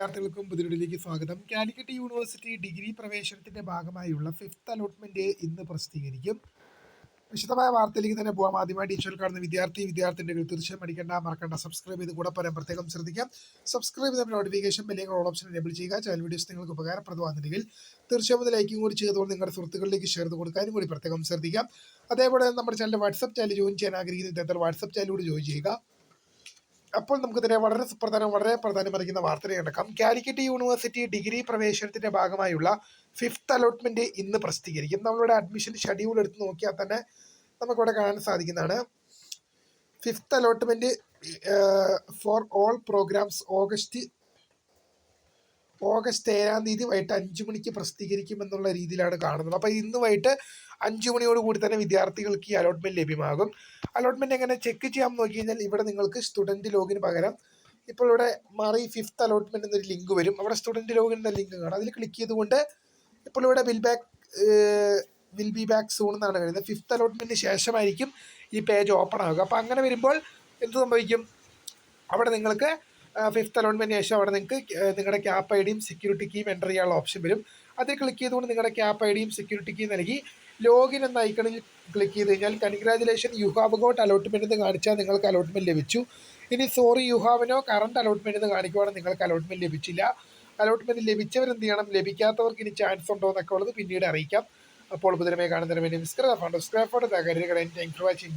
വിദ്യാർത്ഥികൾക്കും പുതിയൊരിലേക്ക് സ്വാഗതം. Calicut university degree പ്രവേശനത്തിന്റെ ഭാഗമായുള്ള ഫിഫ്ത്ത് അലോട്ട്മെന്റ് ഇന്ന് പ്രസിദ്ധീകരിക്കും. വിശദമായ വാർത്തയിലേക്ക് തന്നെ പോകാം. ആദ്യമായി ടീച്ചർ കാണുന്ന വിദ്യാർത്ഥിനികൾ തീർച്ചയായും മറക്കണ്ട സബ്സ്ക്രൈബ് ചെയ്ത് കൂടെ പറയാൻ പ്രത്യേകം ശ്രദ്ധിക്കാം. സബ്സ്ക്രൈബ് ചെയ്ത നോട്ടിഫിക്കേഷൻ ബെല്ലിംഗ് ഓൾ ഓപ്ഷൻ എനേബിൾ ചെയ്യുക. ചാനൽ വീഡിയോസ് നിങ്ങൾക്ക് ഉപകാരപ്രദമാകുന്നുണ്ടെങ്കിൽ തീർച്ചയായും ലൈക്കും കൂടി ചെയ്തുകൊണ്ട് നിങ്ങളുടെ സുഹൃത്തുക്കളിലേക്ക് ഷെയർ ചെയ്ത് കൊടുക്കാനും കൂടി പ്രത്യേകം ശ്രദ്ധിക്കാം. അതേപോലെ നമ്മുടെ ചാനൽ വാട്സ്ആപ്പ് ചാനൽ ജോയിൻ ചെയ്യാൻ ആഗ്രഹിക്കുന്ന വിദ്യാർത്ഥികൾ വാട്സ്ആപ്പ് ചാനലിലൂടെ ജോയിൻ ചെയ്യുക. അപ്പോൾ നമുക്ക് തന്നെ വളരെ പ്രാധാന്യമറിയിക്കുന്ന വാർത്തയെ നടക്കാം. കാലിക്കറ്റ് യൂണിവേഴ്സിറ്റി ഡിഗ്രി പ്രവേശനത്തിന്റെ ഭാഗമായുള്ള ഫിഫ്ത്ത് അലോട്ട്മെന്റ് ഇന്ന് പ്രസിദ്ധീകരിക്കും. നമ്മളുടെ അഡ്മിഷൻ ഷെഡ്യൂൾ എടുത്ത് നോക്കിയാൽ തന്നെ നമുക്കിവിടെ കാണാൻ സാധിക്കുന്നതാണ്. Fifth allotment for all programs August 7-ാം തീയതി വൈകിട്ട് 5 മണിക്ക് പ്രസിദ്ധീകരിക്കുമെന്നുള്ള രീതിയിലാണ് കാണുന്നത്. അപ്പോൾ ഇന്ന് വൈകിട്ട് 5 മണിയോടുകൂടി തന്നെ വിദ്യാർത്ഥികൾക്ക് ഈ അലോട്ട്മെന്റ് ലഭ്യമാകും. അലോട്ട്മെന്റ് എങ്ങനെ ചെക്ക് ചെയ്യാമെന്ന് നോക്കി കഴിഞ്ഞാൽ ഇവിടെ നിങ്ങൾക്ക് സ്റ്റുഡൻറ്റ് ലോഗിന് പകരം ഇപ്പോൾ ഇവിടെ മാറി ഫിഫ്ത്ത് അലോട്ട്മെന്റ് എന്നൊരു ലിങ്ക് വരും. അവിടെ സ്റ്റുഡൻറ്റ് ലോഗിൻ എന്ന ലിങ്ക് കാണാം. അതിൽ ക്ലിക്ക് ചെയ്തുകൊണ്ട് ഇപ്പോൾ ഇവിടെ വിൽ ബി ബാക്ക് സൂൺ എന്നാണ് കഴിയുന്നത്. ഫിഫ്ത്ത് അലോട്ട്മെന്റിന് ശേഷമായിരിക്കും ഈ പേജ് ഓപ്പൺ ആകുക. അപ്പോൾ അങ്ങനെ വരുമ്പോൾ എന്ത് സംഭവിക്കും? അവിടെ നിങ്ങൾക്ക് ഫിഫ്ത്ത് അലോട്ട്മെന്റിന് ശേഷം അവിടെ നിങ്ങൾക്ക് നിങ്ങളുടെ ക്യാപ്പ് ഐ ഡിയും സെക്യൂരിറ്റി കീയും എൻ്റർ ചെയ്യാനുള്ള ഓപ്ഷൻ വരും. അതിൽ ക്ലിക്ക് ചെയ്തുകൊണ്ട് നിങ്ങളുടെ ക്യാപ്പ് ഐ ഡിയും സെക്യൂരിറ്റി കീയും നൽകി ലോഗിൻ എന്ന ഐക്കണിൽ ക്ലിക്ക് ചെയ്ത് കഴിഞ്ഞാൽ congratulation you have got allotment എന്ന് കാണിച്ചാൽ നിങ്ങൾക്ക് അലോട്ട്മെന്റ് ലഭിച്ചു. ഇനി sorry you have no current allotment എന്ന് കാണിക്കുവാണെങ്കിൽ നിങ്ങൾക്ക് അലോട്ട്മെന്റ് ലഭിച്ചില്ല. അലോട്ട്മെന്റ് ലഭിച്ചവരെന്ത് ചെയ്യണം, ലഭിക്കാത്തവർക്ക് ഇനി ചാൻസ് ഉണ്ടോ എന്നൊക്കെ ഉള്ളത് പിന്നീട് അറിയിക്കാം. അപ്പോൾ പുതിയമായി കാണുന്നതിന് വേണ്ടി താങ്ക് ഫോർ വാച്ചിങ്.